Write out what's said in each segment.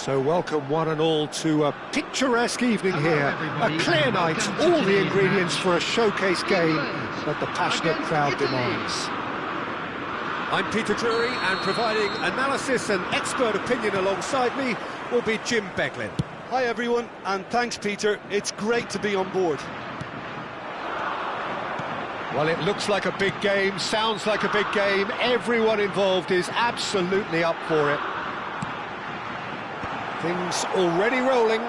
So welcome one and all to a picturesque evening here, a clear night, all the ingredients for a showcase game that the passionate crowd demands. I'm Peter Drury, and providing analysis and expert opinion alongside me will be Jim Beglin. Hi everyone, and thanks Peter, it's great to be on board. Well, it looks like a big game, sounds like a big game, everyone involved is absolutely up for it. Things already rolling.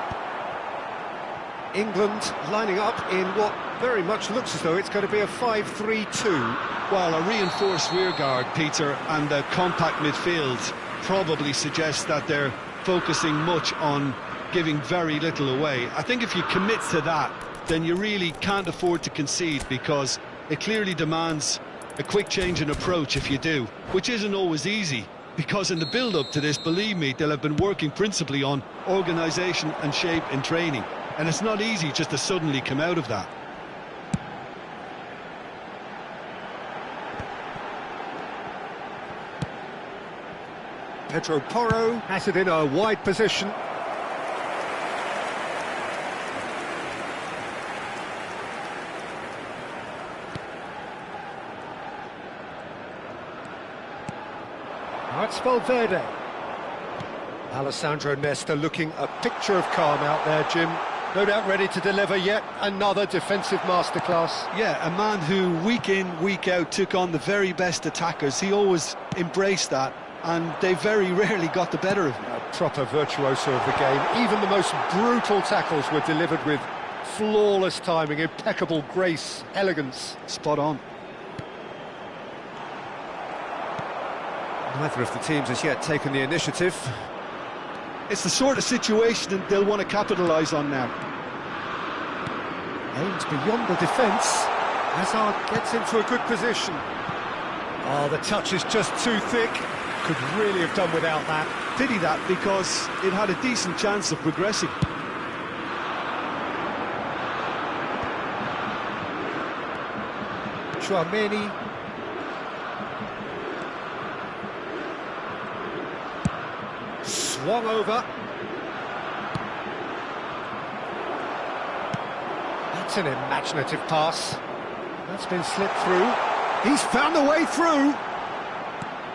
England lining up in what very much looks as though it's going to be a 5-3-2. Well, a reinforced rearguard, Peter, and a compact midfield probably suggests that they're focusing much on giving very little away. I think if you commit to that, then you really can't afford to concede, because it clearly demands a quick change in approach if you do, which isn't always easy. Because in the build-up to this, believe me, they'll have been working principally on organisation and shape in training. And it's not easy just to suddenly come out of that. Pedro Porro has it in a wide position. Now it's Valverde. Alessandro Nesta looking a picture of calm out there, Jim. No doubt ready to deliver yet another defensive masterclass. Yeah, a man who week in, week out took on the very best attackers. He always embraced that, and they very rarely got the better of him. A proper virtuoso of the game. Even the most brutal tackles were delivered with flawless timing, impeccable grace, elegance. Spot on. Neither of the teams has yet taken the initiative. It's the sort of situation that they'll want to capitalise on now. Aims beyond the defence. Hazard gets into a good position. Oh, the touch is just too thick. Could really have done without that. Pity that, because it had a decent chance of progressing. Tchouaméni. Swung over. That's an imaginative pass. That's been slipped through. He's found a way through.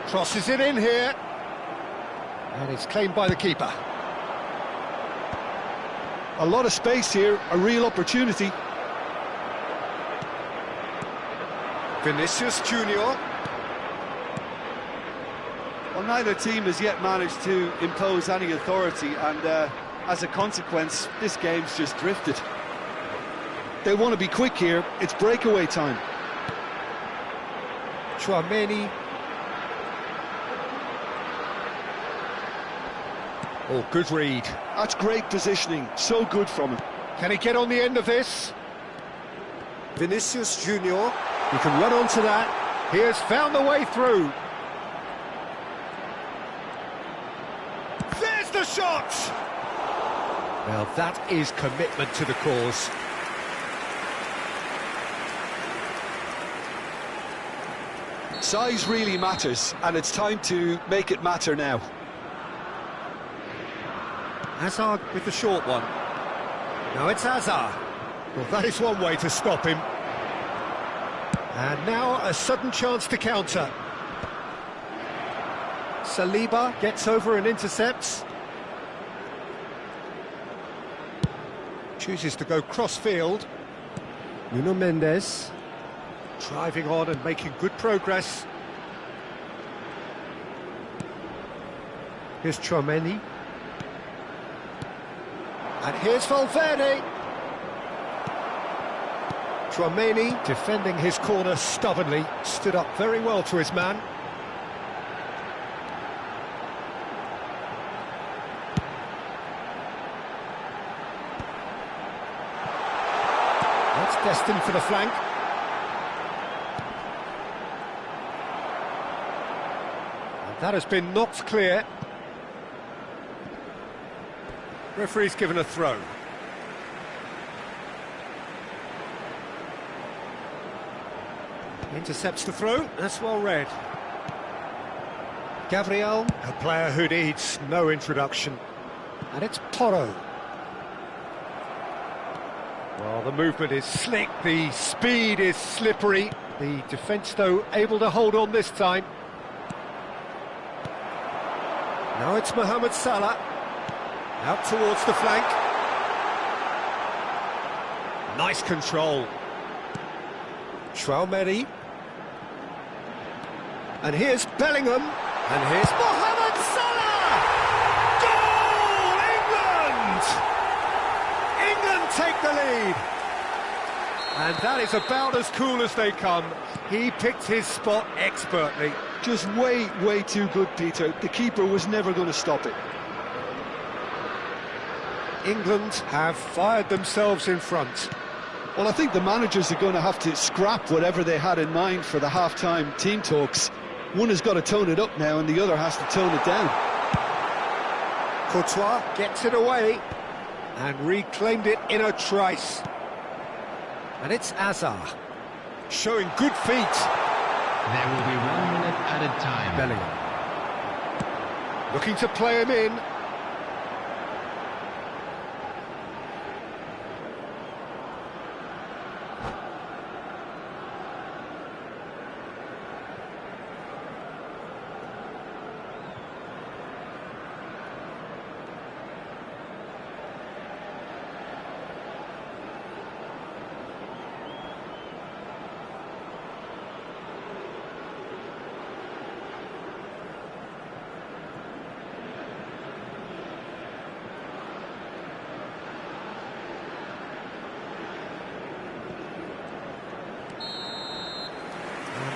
Crosses it in here. And it's claimed by the keeper. A lot of space here, a real opportunity. Vinicius Junior. Well, neither team has yet managed to impose any authority, and as a consequence, this game's just drifted. They want to be quick here, it's breakaway time. Tchouaméni. Oh, good read. That's great positioning, so good from him. Can he get on the end of this? Vinicius Junior. He can run onto that. He has found the way through. There's the shot! Well, that is commitment to the cause. Size really matters, and it's time to make it matter now. Hazard with the short one. Now it's Hazard. Well, that is one way to stop him. And now a sudden chance to counter. Saliba gets over and intercepts. Chooses to go cross-field. Nuno Mendes driving on and making good progress. Here's Tchouaméni. And here's Valverde. Tchouaméni defending his corner stubbornly. Stood up very well to his man. That's destined for the flank. And that has been knocked clear. Referee's given a throw. Intercepts the throw, that's well read. Gabriel, a player who needs no introduction. And it's Porro. Well, the movement is slick, the speed is slippery. The defence, though, able to hold on this time. Now it's Mohamed Salah. Out towards the flank. Nice control. Traoré. And here's Bellingham. And here's Mohamed Salah! Goal! England! England take the lead. And that is about as cool as they come. He picked his spot expertly. Just way too good, Peter. The keeper was never going to stop it. England have fired themselves in front. Well, I think the managers are going to have to scrap whatever they had in mind for the half-time team talks. One has got to tone it up now and the other has to tone it down. Courtois gets it away and reclaimed it in a trice. And it's Hazard, showing good feet. There will be 1 minute added time. Bellingham. Looking to play him in.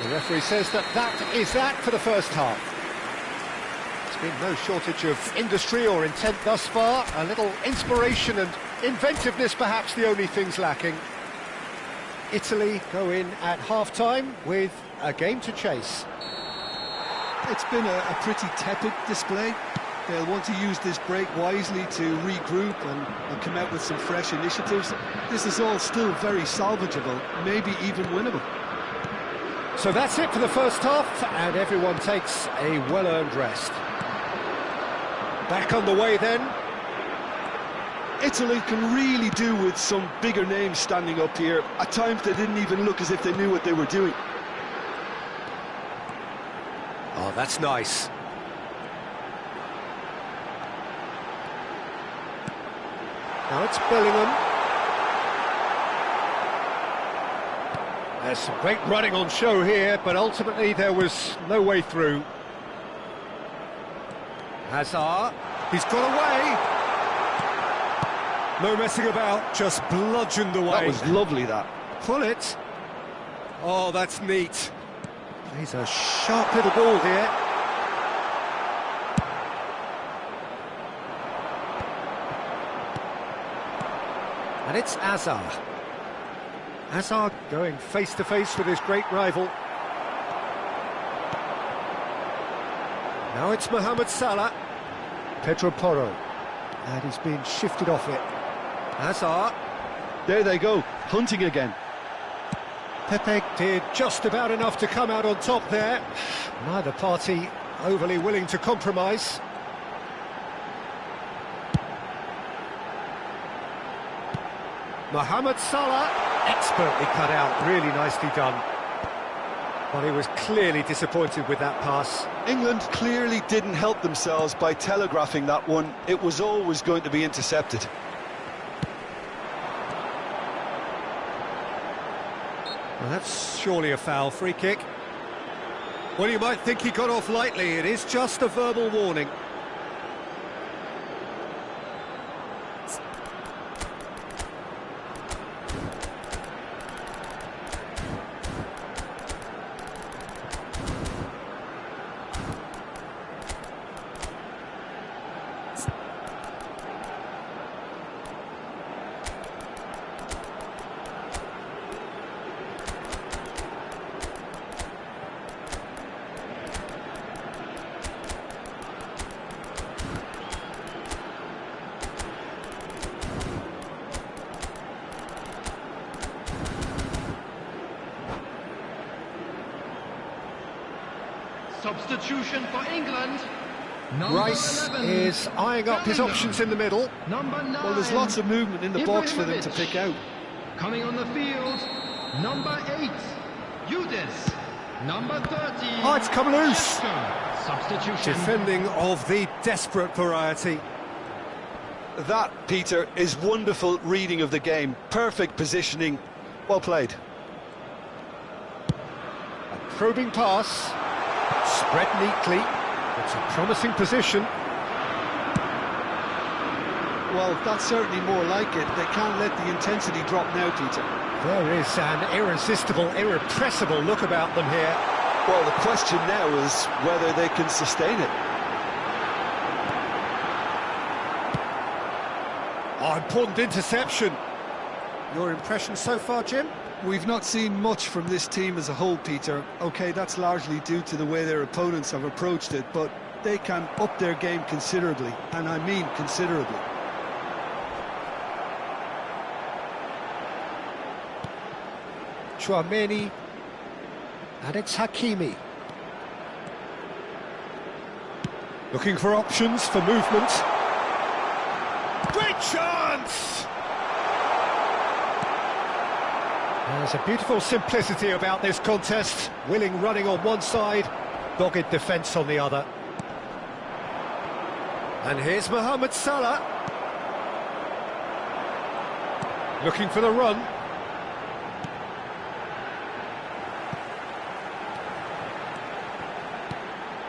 The referee says that is that for the first half. There's been no shortage of industry or intent thus far. A little inspiration and inventiveness perhaps the only things lacking. Italy go in at half-time with a game to chase. It's been a pretty tepid display. They'll want to use this break wisely to regroup and come out with some fresh initiatives. This is all still very salvageable, maybe even winnable. So that's it for the first half, and everyone takes a well-earned rest. Back on the way then. Italy can really do with some bigger names standing up here. At times they didn't even look as if they knew what they were doing. Oh, that's nice. Now it's Bellingham. There's some great running on show here, but ultimately there was no way through. Hazard, he's got away. No messing about, just bludgeoned away. That was lovely, that. Pull it. Oh, that's neat. He's a sharp little ball here. And it's Hazard. Hazard going face-to-face with his great rival. Now it's Mohamed Salah. Pedro Porro. And he's been shifted off it. Hazard. There they go, hunting again. Pepe did just about enough to come out on top there. Neither party overly willing to compromise. Mohamed Salah, expertly cut out, really nicely done. But he was clearly disappointed with that pass. England clearly didn't help themselves by telegraphing that one. It was always going to be intercepted. Well, that's surely a foul. Free kick. Well, you might think he got off lightly. It is just a verbal warning. Substitution for England. Rice is eyeing up his options in the middle. Well, there's lots of movement in the box for them to pick out. Coming on the field, number 8, Udis. Number 30. Oh, it's come loose. Substitution. Defending of the desperate variety. That, Peter, is wonderful reading of the game. Perfect positioning. Well played. A probing pass. Spread neatly. It's a promising position. Well, that's certainly more like it. They can't let the intensity drop now, Peter. There is an irresistible, irrepressible look about them here. Well, the question now is whether they can sustain it. Oh, important interception. Your impression so far, Jim? We've not seen much from this team as a whole, Peter. OK, that's largely due to the way their opponents have approached it, but they can up their game considerably, and I mean considerably. Chouameni, and it's Hakimi. Looking for options for movement. Great chance! There's a beautiful simplicity about this contest. Willing running on one side, dogged defence on the other. And here's Mohamed Salah. Looking for the run.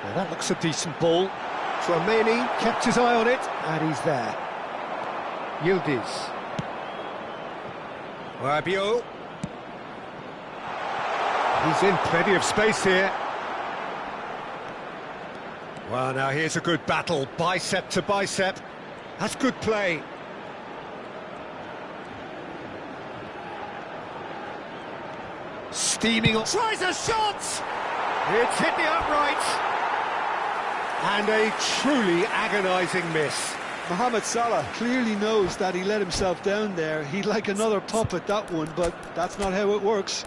Now that looks a decent ball. Chouameni kept his eye on it, and he's there. Yildiz. Rabiot. He's in plenty of space here. Well, now here's a good battle, bicep to bicep. That's good play. Steaming on. Tries a shot! It's hit the upright. And a truly agonising miss. Mohamed Salah clearly knows that he let himself down there. He'd like another pop at that one, but that's not how it works.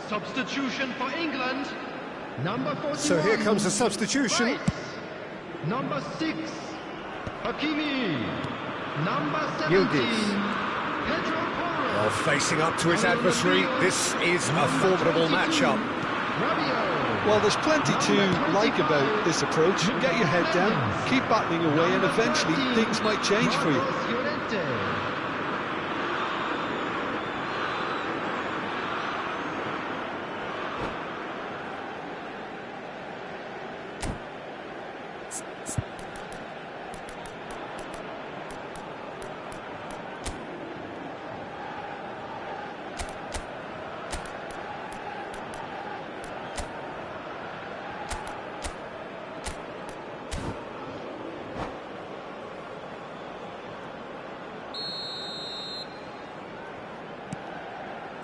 Substitution for England. Number 41. So here comes a substitution. Rice. Number 6, Hakimi. Number 17, Yildiz. Pedro Porro. Well, facing up to his adversary, this is a formidable matchup. Rabiot. Well, there's plenty to like about this approach. Get your head down, keep battling away, and eventually things might change for you. Llorente.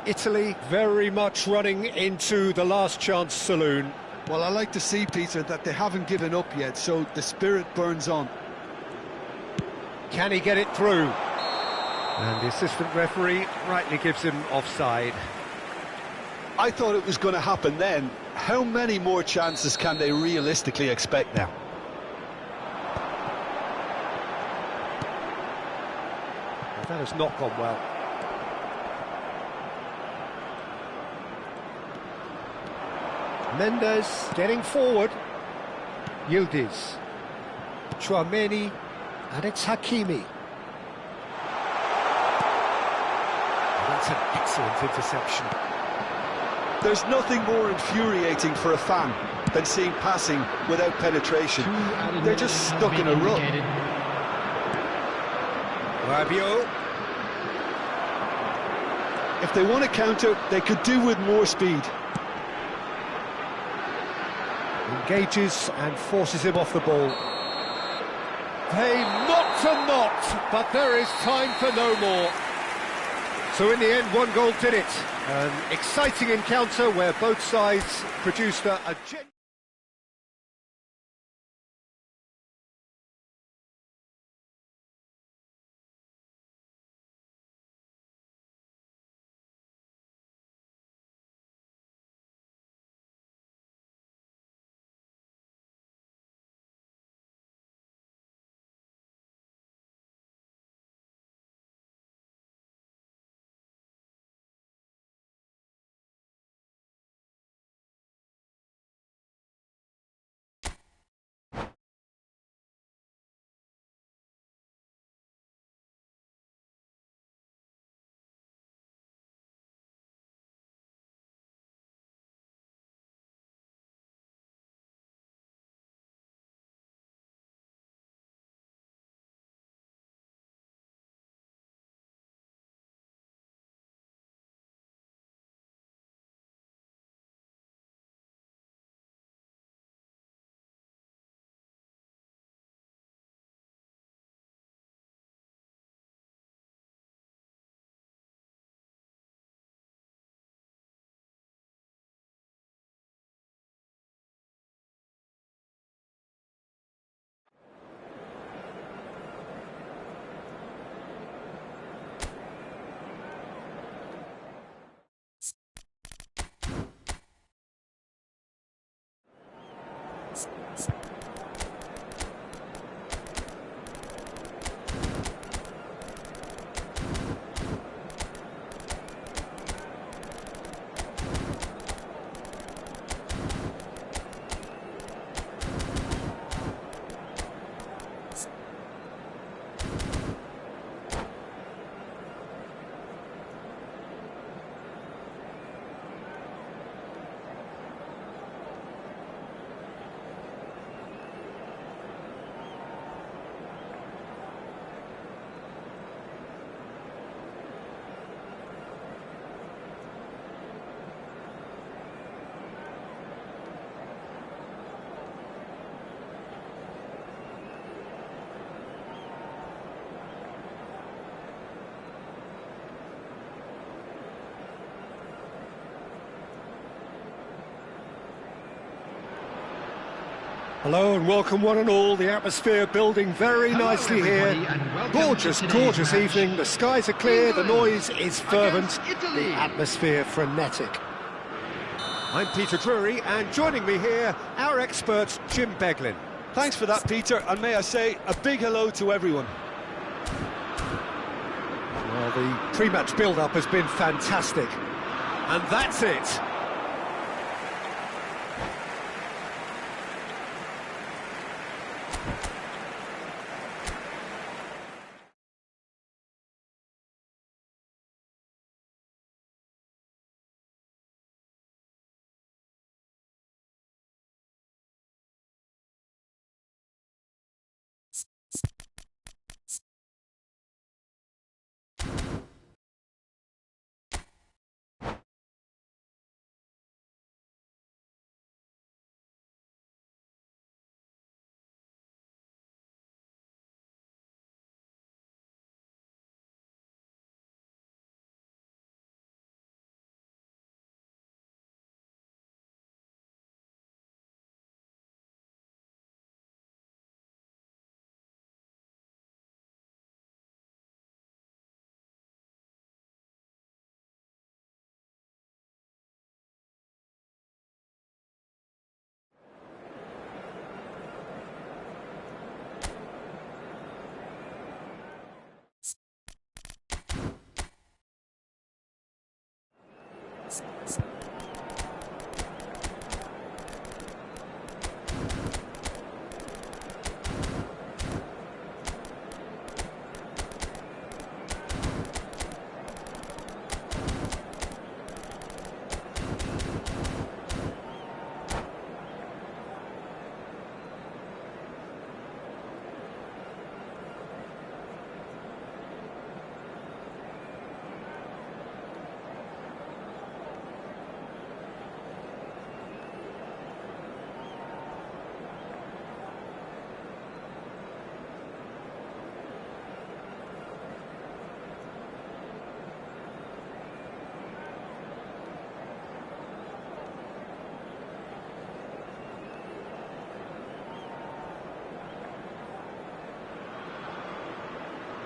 Italy very much running into the last chance saloon. Well, I like to see, Peter, that they haven't given up yet, so the spirit burns on. Can he get it through? And the assistant referee rightly gives him offside. I thought it was going to happen then. How many more chances can they realistically expect now? Well, that has not gone well. Mendes getting forward. Yildiz. Chouameni. And it's Hakimi. That's an excellent interception. There's nothing more infuriating for a fan than seeing passing without penetration. They're just stuck in a rut. Rabiot. If they want to counter, they could do with more speed. Engages and forces him off the ball. They knocked and knocked, but there is time for no more. So in the end, one goal did it. An exciting encounter where both sides produced a Hello and welcome one and all. The atmosphere building very nicely here. Gorgeous, gorgeous evening. The skies are clear, the noise is fervent, the atmosphere frenetic. I'm Peter Drury, and joining me here, our expert Jim Beglin. Thanks for that, Peter, and may I say a big hello to everyone. Well, the pre-match build-up has been fantastic. And that's it.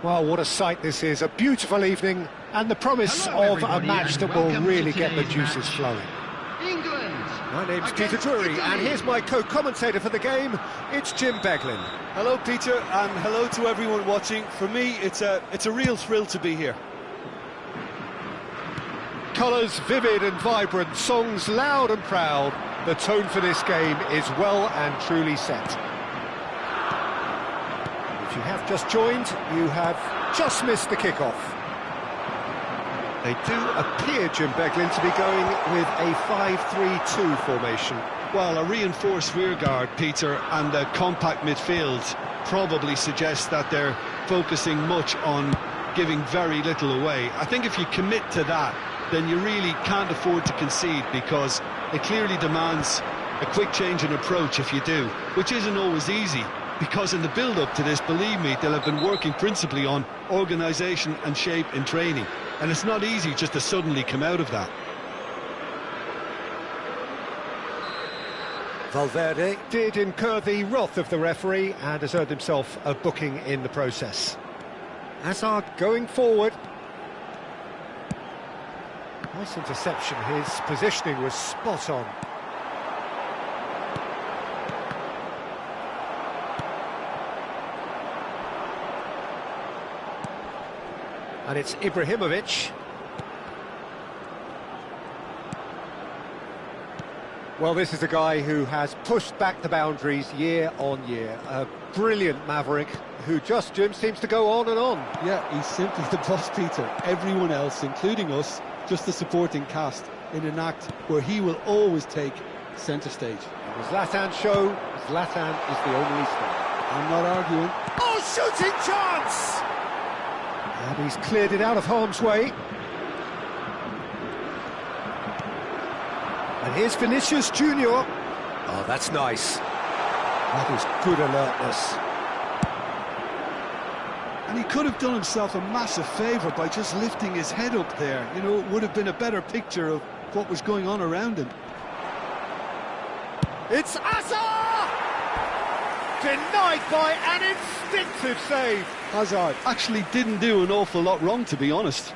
Well, what a sight this is. A beautiful evening and the promise Hello, of a everybody, match and that will welcome to really get the today's juices match. flowing. England. My name's against Peter Drury, and Italy. here's my co-commentator for the game. It's Jim Beglin. Hello, Peter, and hello to everyone watching. For me, it's a real thrill to be here. Colours vivid and vibrant, songs loud and proud. The tone for this game is well and truly set. If you have just joined, you have just missed the kickoff. They do appear, Jim Beglin, to be going with a 5-3-2 formation. Well, a reinforced rearguard, Peter, and a compact midfield probably suggests that they're focusing much on giving very little away. I think if you commit to that, then you really can't afford to concede, because it clearly demands a quick change in approach if you do, which isn't always easy, because in the build-up to this, believe me, they'll have been working principally on organisation and shape in training, and it's not easy just to suddenly come out of that. Valverde did incur the wrath of the referee and has earned himself a booking in the process. Hazard going forward. Nice interception, his positioning was spot on. And it's Ibrahimovic. Well, this is a guy who has pushed back the boundaries year on year. A brilliant maverick who just, Jim, seems to go on and on. Yeah, he's simply the boss, Peter. Everyone else, including us, just the supporting cast in an act where he will always take centre stage. The Zlatan show, Zlatan is the only star. I'm not arguing. Oh, shooting chance! And he's cleared it out of harm's way. And here's Vinicius Junior. Oh, that's nice. That is good alertness. And he could have done himself a massive favour by just lifting his head up there. You know, it would have been a better picture of what was going on around him. It's Hazard! Denied by an instinctive save. Hazard actually didn't do an awful lot wrong, to be honest.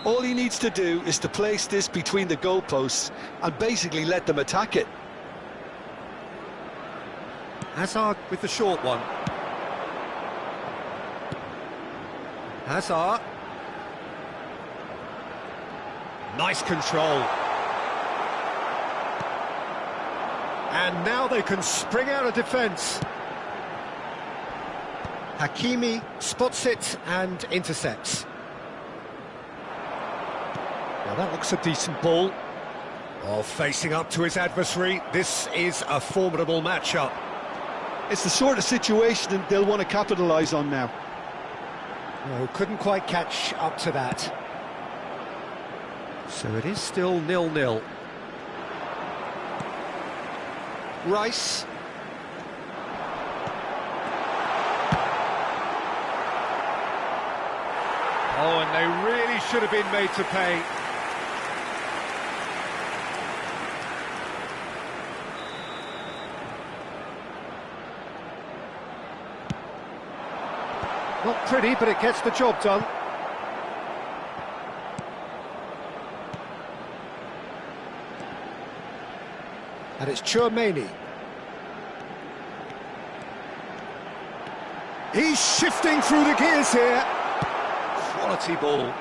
All he needs to do is to place this between the goalposts and basically let them attack it. Hazard with the short one. Hazard. Nice control. And now they can spring out of defence. Hakimi spots it and intercepts. Now that looks a decent ball. Oh, facing up to his adversary, this is a formidable matchup. It's the sort of situation that they'll want to capitalise on now. No, couldn't quite catch up to that. So it is still 0-0. Rice. Oh, and they really should have been made to pay. Not pretty, but it gets the job done. And it's Tchouaméni. He's shifting through the gears here. Quality ball.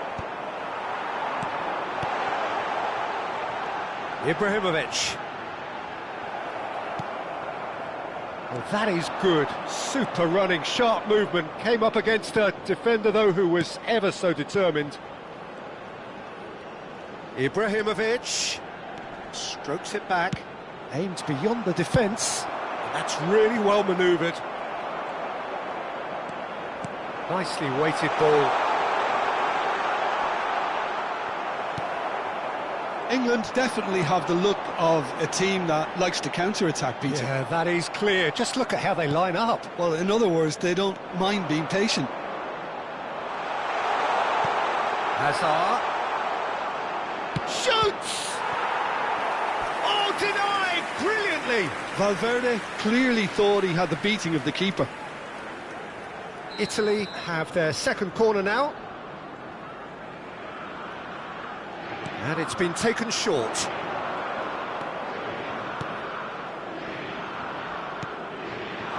Ibrahimovic. Well, that is good. Super running, sharp movement. Came up against a defender, though, who was ever so determined. Ibrahimovic strokes it back. Aimed beyond the defence. That's really well manoeuvred. Nicely weighted ball. England definitely have the look of a team that likes to counter-attack, Peter. Yeah, that is clear. Just look at how they line up. Well, in other words, they don't mind being patient. Hazard. Shoots! Oh, denied! Brilliantly! Valverde clearly thought he had the beating of the keeper. Italy have their second corner now. And it's been taken short.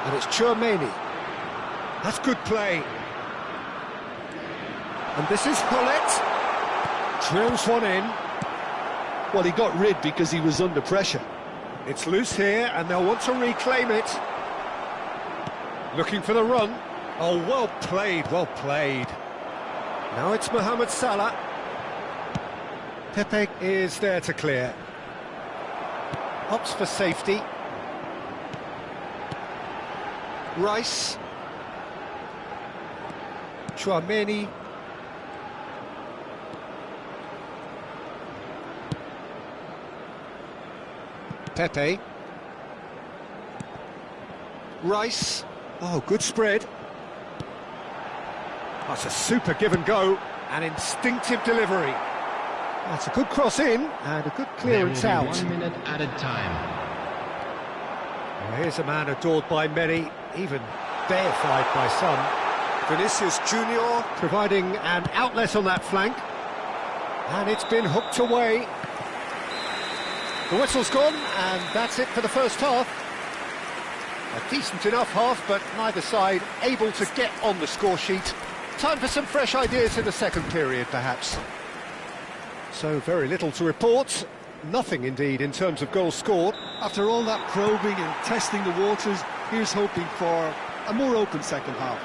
And it's Tchouaméni. That's good play. And this is Hullet. Drills one in. Well, he got rid because he was under pressure. It's loose here, and they'll want to reclaim it. Looking for the run. Oh, well played, well played. Now it's Mohamed Salah. Pepe is there to clear. Opts for safety. Rice. Tchouaméni. Pepe. Rice. Oh, good spread. That's a super give and go. An instinctive delivery. That's a good cross in and a good clearance out. 1 minute added time. Well, here's a man adored by many, even deified by some. Vinicius Junior providing an outlet on that flank. And it's been hooked away. The whistle's gone, and that's it for the first half. A decent enough half, but neither side able to get on the score sheet. Time for some fresh ideas in the second period, perhaps. So very little to report. Nothing, indeed, in terms of goals scored. After all that probing and testing the waters, here's hoping for a more open second half.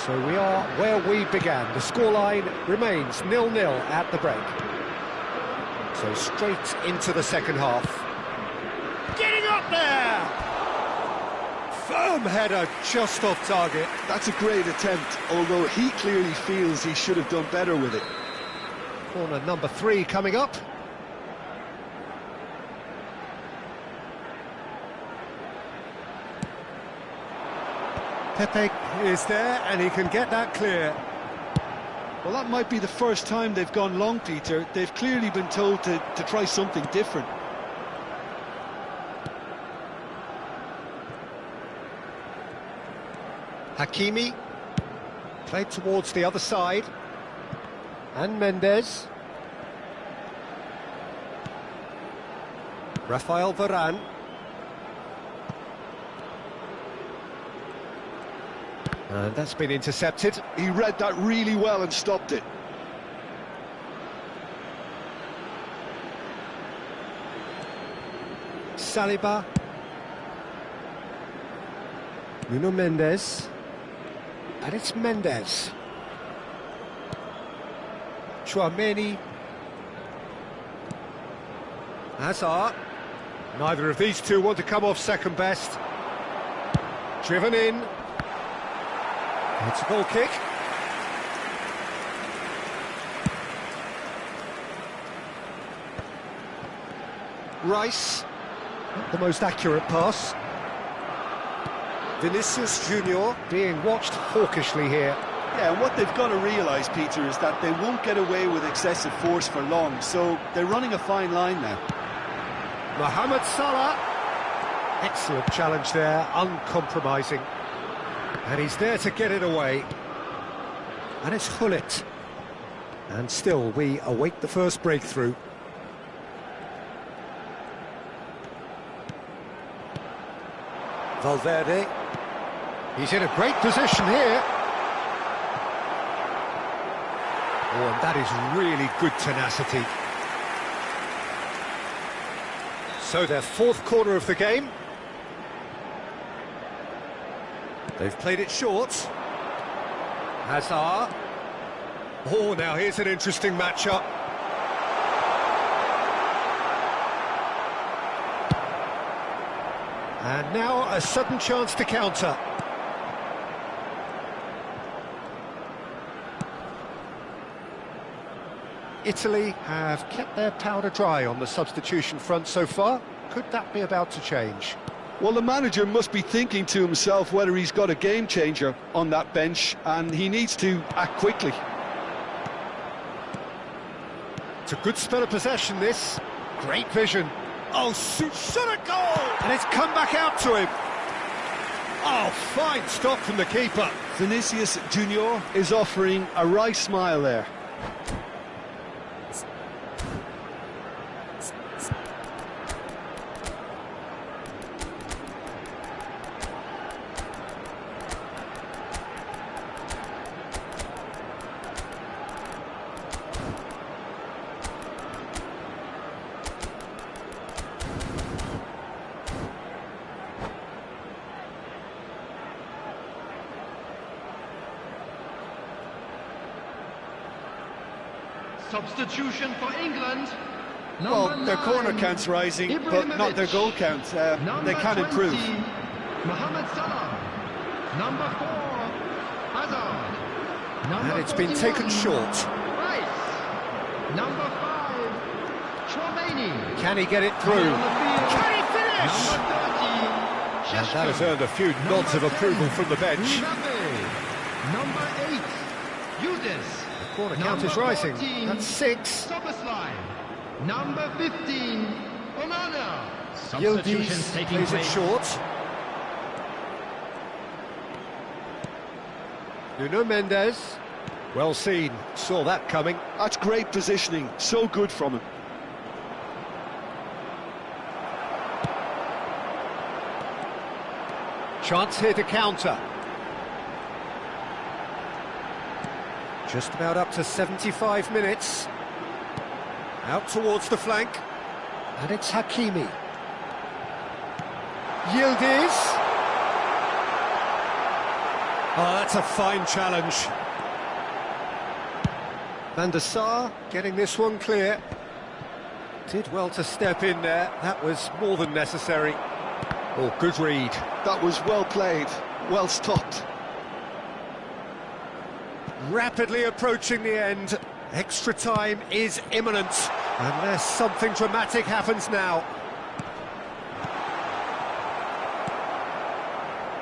So we are where we began. The scoreline remains 0-0 at the break. So straight into the second half. Getting up there! Firm header just off target. That's a great attempt, although he clearly feels he should have done better with it. Corner number 3 coming up. Pepe is there and he can get that clear. Well, that might be the first time they've gone long, Peter. They've clearly been told to try something different. Hakimi, played towards the other side, and Mendes. Rafael Varane. And that's been intercepted. He read that really well and stopped it. Saliba. Nuno Mendes. And it's Mendes. Tchouaméni. Hazard. Neither of these two want to come off second best. Driven in. It's a goal kick. Rice. Not the most accurate pass. Vinicius Junior being watched hawkishly here. Yeah, and what they've got to realise, Peter, is that they won't get away with excessive force for long, so they're running a fine line now. Mohamed Salah. Excellent challenge there, uncompromising. And he's there to get it away. And it's Hullet. And still, we await the first breakthrough. Valverde. He's in a great position here. Oh, and that is really good tenacity. So their fourth corner of the game. They've played it short. Hazard. Oh, now here's an interesting matchup. And now a sudden chance to counter. Italy have kept their powder dry on the substitution front so far. Could that be about to change? Well, the manager must be thinking to himself whether he's got a game changer on that bench, and he needs to act quickly. It's a good spell of possession, this. Great vision. Oh, shot a goal! And it's come back out to him. Oh, fine stop from the keeper. Vinicius Junior is offering a wry smile there. Substitution for England. Well, their corner count's rising, but not their goal count. They can improve. Mohamed Salah. Number 4, Hazard. Number And it's been 41, taken short. Rice. Number 5, Chouameni. Can he get it through? On the field. Can he finish? Number 30, And Sheshko. that has earned a few nods of approval from the bench. Mbappe. Number 8, Yudis. Corner count is rising. That's 6. Soboslai. Number 15, Onana. Yildiz plays it short. Nuno Mendes. Well seen. Saw that coming. That's great positioning. So good from him. Chance here to counter. Just about up to 75 minutes. Out towards the flank. And it's Hakimi. Yildiz. Oh, that's a fine challenge. Van der Sar getting this one clear. Did well to step in there. That was more than necessary. Oh, good read. That was well played, well stopped. Rapidly approaching the end. Extra time is imminent. Unless something dramatic happens now.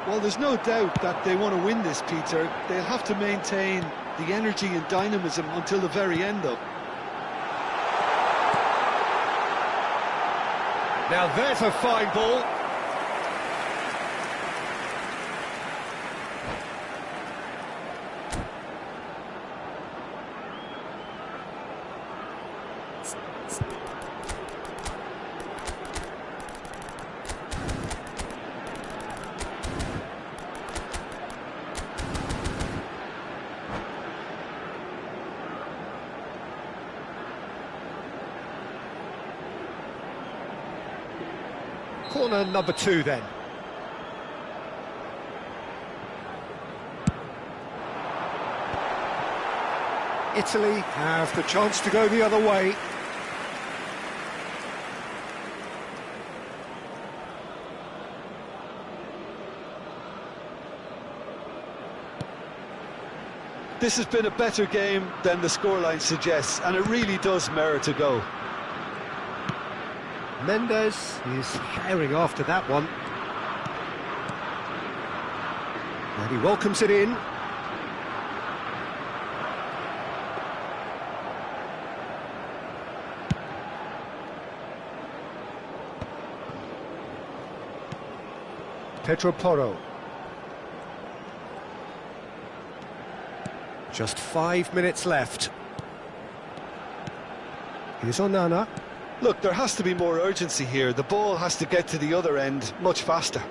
Well, there's no doubt that they want to win this, Peter. They'll have to maintain the energy and dynamism until the very end, though. Now there's a fine ball. Corner number 2 then. Italy have the chance to go the other way. This has been a better game than the scoreline suggests, and it really does merit a go. Mendes is herring after that one. And he welcomes it in. Pedro Porro. Just 5 minutes left. Here's Onana. Look, there has to be more urgency here. The ball has to get to the other end much faster.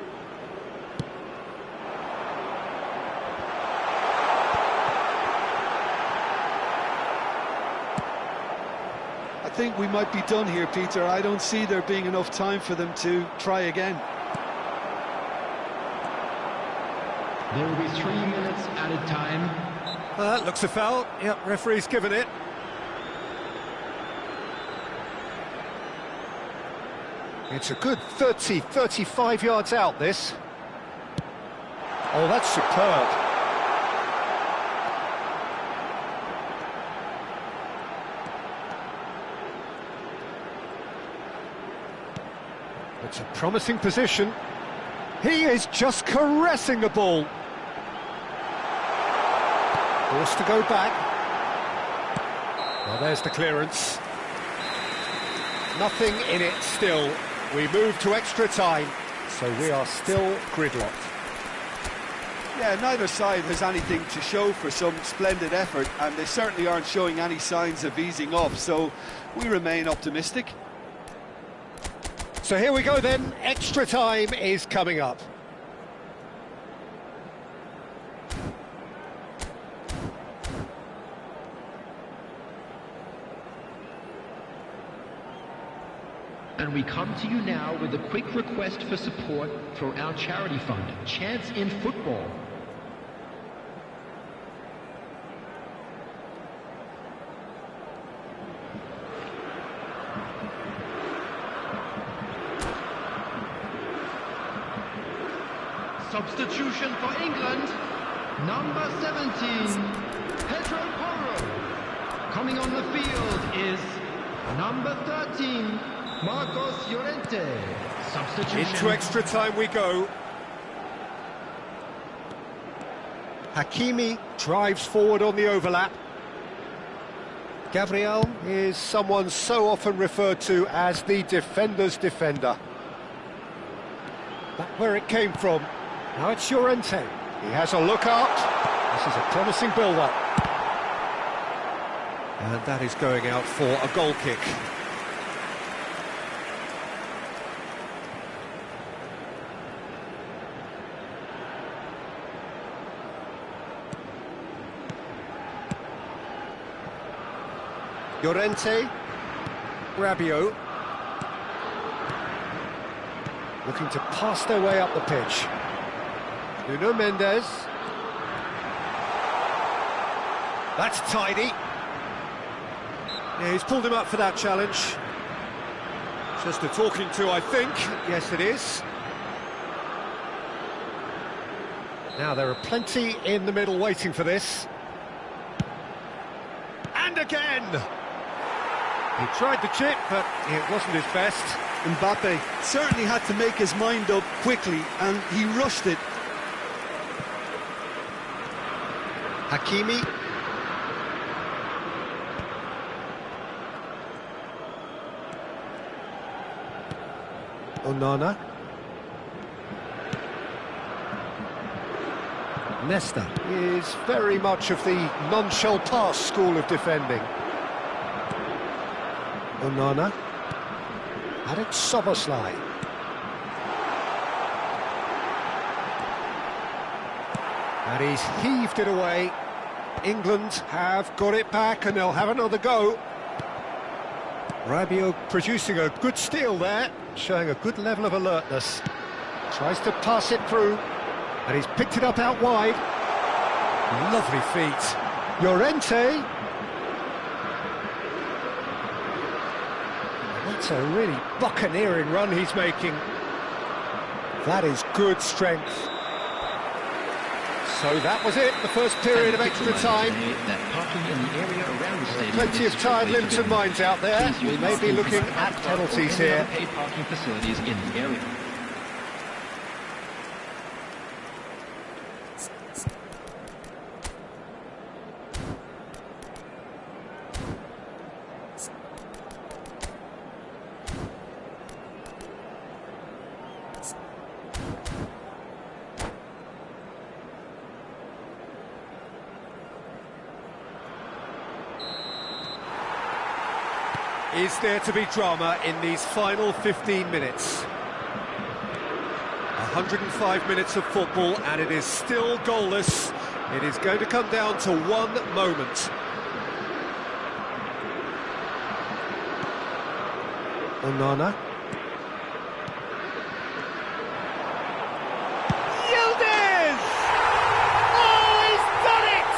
I think we might be done here, Peter. I don't see there being enough time for them to try again. There will be 3 minutes added time. That looks a foul. Yep, referee's given it. It's a good 30, 35 yards out, this. Oh, that's superb. It's a promising position. He is just caressing the ball. Forced to go back. Well, there's the clearance. Nothing in it still. We move to extra time, so we are still gridlocked. Yeah, neither side has anything to show for some splendid effort, and they certainly aren't showing any signs of easing off, so we remain optimistic. So here we go then, extra time is coming up. And we come to you now with a quick request for support for our charity fund, Chance in Football. Substitution for England, number 17, Pedro Porro. Coming on the field is number 13, Marcos Llorente. Substitution. Into extra time we go. Hakimi drives forward on the overlap. Gabriel is someone so often referred to as the defender's defender. That's where it came from. Now it's Llorente. He has a look out. This is a promising build-up. And that is going out for a goal kick. Llorente, Rabiot, looking to pass their way up the pitch. Nuno Mendes. That's tidy. Yeah, he's pulled him up for that challenge. Just a talking to, I think. Yes, it is. Now, there are plenty in the middle waiting for this. And again! He tried the chip, but it wasn't his best. Mbappe certainly had to make his mind up quickly, and he rushed it. Hakimi. Onana. Nesta is very much of the non-shell pass school of defending. Onana. Alex Szoboszlai. And he's heaved it away. England have got it back and they'll have another go. Rabiot producing a good steal there, showing a good level of alertness. Tries to pass it through, and he's picked it up out wide. Lovely feet. Llorente. That's a really buccaneering run he's making. That is good strength. So that was it, the first period of extra time. Plenty of tired limbs and minds out there. We may be looking at penalties here. Parking facilities in the area. Is there to be drama in these final 15 minutes? 105 minutes of football and it is still goalless. It is going to come down to one moment. Onana. Yildiz! Oh, he's done it!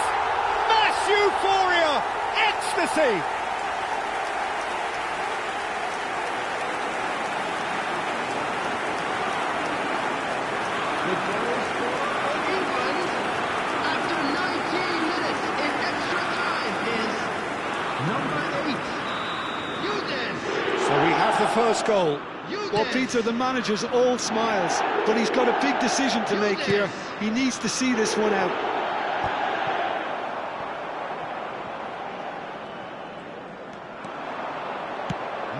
Mass euphoria! Ecstasy! The first goal. Well, Peter, the manager's all smiles, but he's got a big decision to make here. He needs to see this one out.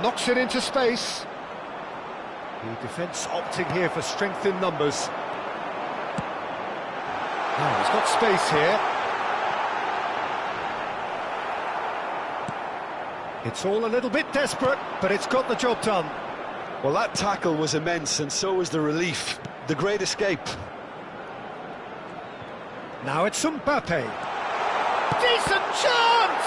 Knocks it into space. The defence opting here for strength in numbers. Oh, he's got space here. It's all a little bit desperate, but it's got the job done. Well, that tackle was immense, and so was the relief. The great escape. Now it's Mbappe. Decent chance!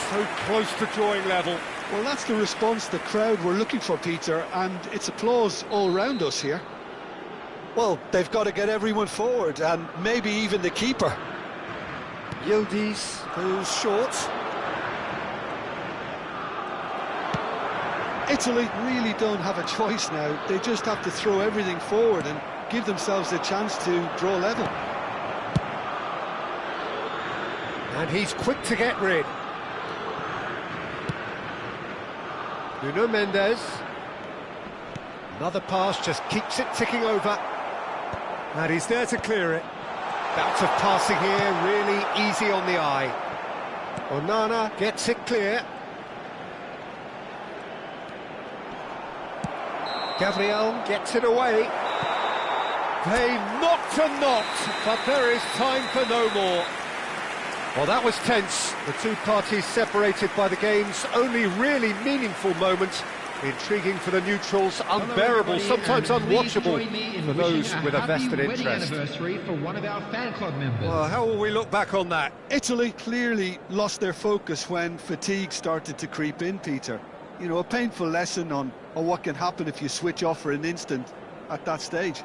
So close to drawing level. Well, that's the response the crowd were looking for, Peter, and it's applause all round us here. Well, they've got to get everyone forward, and maybe even the keeper. Yildiz goes short. Italy really don't have a choice now. They just have to throw everything forward and give themselves a chance to draw level. And he's quick to get rid. Nuno Mendes. Another pass just keeps it ticking over. And he's there to clear it. Bout of passing here, really easy on the eye. Onana gets it clear. Gabriel gets it away. They knocked and knocked, but there is time for no more. Well, that was tense. The two parties separated by the game's only really meaningful moment. Intriguing for the neutrals, unbearable, sometimes unwatchable for those with a vested interest. Anniversary for one of our fan club members. Well, how will we look back on that? Italy clearly lost their focus when fatigue started to creep in, Peter. You know, a painful lesson on what can happen if you switch off for an instant at that stage.